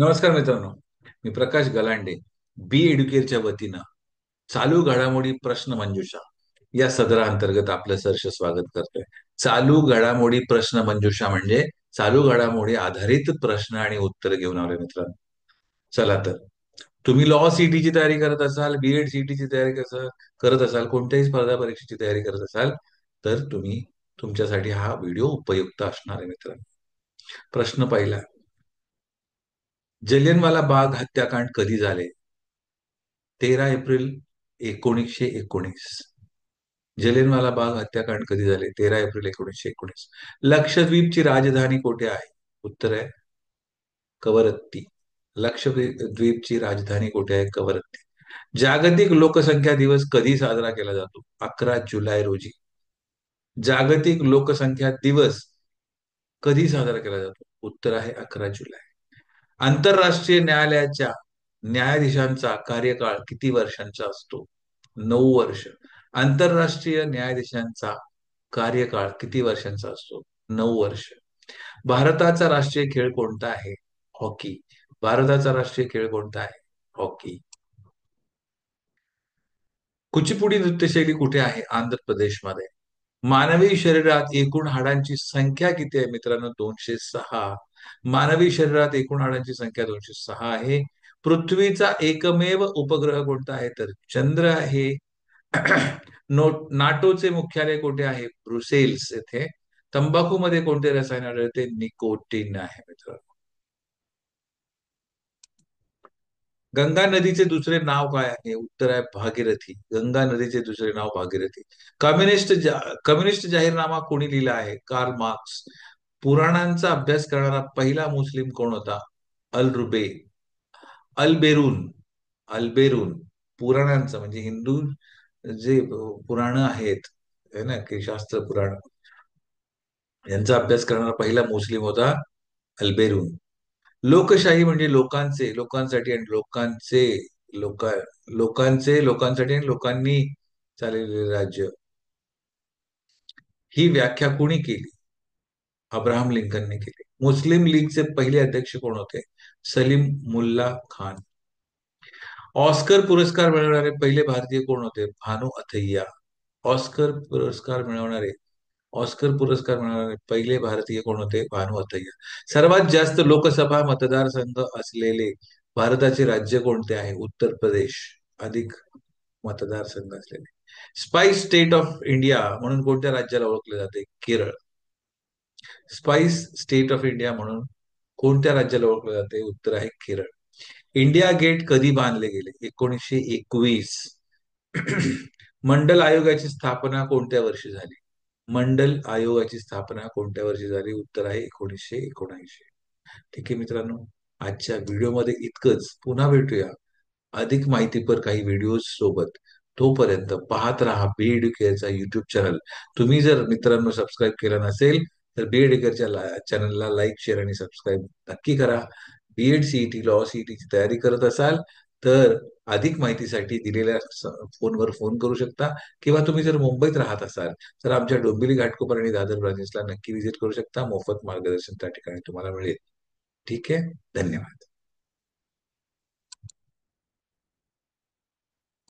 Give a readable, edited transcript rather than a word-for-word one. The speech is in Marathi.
नमस्कार मित्रांनो. मी प्रकाश गलांडे, बी एड्युकेअरच्या वतीनं चालू घडामोडी प्रश्न मंजुषा या सदराअंतर्गत आपलं सहर्ष स्वागत करतोय. चालू घडामोडी प्रश्न मंजुषा म्हणजे चालू घडामोडी आधारित प्रश्न आणि उत्तर घेऊन आलोय मित्रांनो. चला तर, तुम्ही लॉ सीईटीची तयारी करत असाल, बीएड सीईटीची तयारी करत असाल, कोणत्याही स्पर्धा परीक्षेची तयारी करत असाल, तर तुमच्यासाठी हा व्हिडिओ उपयुक्त असणार आहे मित्रांनो. प्रश्न पहिला, जलियनवाला बाग हत्याकांड कधी झाले? 13 एप्रिल 1919. जलियनवाला बाग हत्याकांड कधी झाले? 13 एप्रिल 1919. लक्षद्वीपची राजधानी कुठे आहे? उत्तर आहे कवरत्ती. लक्षद्वीपची राजधानी कुठे आहे? कवरत्ती. जागतिक लोकसंख्या दिवस कधी साजरा केला जातो? 11 जुलै रोजी. जागतिक लोकसंख्या दिवस कधी साजरा केला जातो? उत्तर आहे 11 जुलै. आंतरराष्ट्रीय न्यायालयाच्या न्यायाधीशांचा कार्यकाळ किती वर्षांचा असतो? 9 वर्ष. आंतरराष्ट्रीय न्यायाधीशांचा कार्यकाळ किती वर्षांचा असतो? 9 वर्ष. भारताचा राष्ट्रीय खेळ कोणता आहे? हॉकी. भारताचा राष्ट्रीय खेळ कोणता आहे? हॉकी. कुचिपुडी नृत्यशैली कुठे आहे? आंध्र प्रदेशमध्ये. मानवी शरीरात एकूण हाडांची संख्या किती आहे मित्रांनो? 206. मानवी शरीरात एकूण हाडांची संख्या 206 आहे. पृथ्वीचा एकमेव उपग्रह कोणता आहे? तर चंद्र आहे. नाटोचे मुख्यालय कुठे आहे? ब्रुसेल्स येथे. तंबाखूमध्ये कोणते रसायन आढळते? निकोटीन आहे मित्रांनो. गंगा नदीचे दुसरे नाव काय आहे? उत्तर आहे भागीरथी. गंगा नदीचे दुसरे नाव भागीरथी. कम्युनिस्ट जाहीरनामा कोणी लिहिला आहे? Karl Marx. पुराणांचा अभ्यास करणारा पहिला मुस्लिम कोण होता? रुबे अल्बेरून. अल्बेरून. पुराणांचं म्हणजे हिंदू जे पुराण आहेत, है ना, की शास्त्र पुराण, यांचा अभ्यास करणारा पहिला मुस्लिम होता अल्बेरून. लोकशाही म्हणजे लोकांसाठी आणि लोक लोकांसाठी आणि लोकांनी चाललेले राज्य, ही व्याख्या कोणी केली? अब्राहम लिंकनने केली. मुस्लिम लीगचे पहिले अध्यक्ष कोण होते? सलीम मुल्ला खान. ऑस्कर पुरस्कार मिळवणारे पहिले भारतीय कोण होते? भानू अथय्या. ऑस्कर पुरस्कार मिळवणारे ऑस्कर पुरस्कार मिळवणारे पहिले भारतीय कोण होते? भानू अथय्या. सर्वात जास्त लोकसभा मतदारसंघ असलेले भारताचे राज्य कोणते आहे? उत्तर प्रदेश. अधिक मतदारसंघ असलेले. स्पाइस स्टेट ऑफ इंडिया म्हणून कोणत्या राज्याला ओळखले जाते? Kerala. Spice state of India म्हणून कोणत्या राज्याला ओळखले जाते? उत्तर आहे केरळ. इंडिया गेट कधी बांधले गेले? 1921. मंडल आयोगाची स्थापना कोणत्या वर्षी झाली? मंडल आयोगाची स्थापना कोणत्या वर्षी झाली? उत्तर आहे 1979. ठीक आहे मित्रांनो, आजच्या व्हिडिओमध्ये इतकंच. पुन्हा भेटूया अधिक माहितीपर काही व्हिडिओज सोबत. तोपर्यंत पाहत राहा बी एड्युकेअरचा युट्यूब चॅनल. तुम्ही जर मित्रांनो सबस्क्राईब केलं नसेल तर बी एड्युकेअरच्या चॅनलला लाईक, शेअर आणि सबस्क्राईब नक्की करा. बीएड सीईटी, लॉ सीईटीची तयारी करत असाल तर अधिक माहितीसाठी दिलेल्या फोनवर फोन करू शकता, किंवा तुम्ही जर मुंबईत राहत असाल तर आमच्या डोंबिवली, घाटकोपर आणि दादर ब्रांचेसला नक्की व्हिजिट करू शकता. मोफत मार्गदर्शन त्या ठिकाणी तुम्हाला मिळेल. ठीक आहे. धन्यवाद.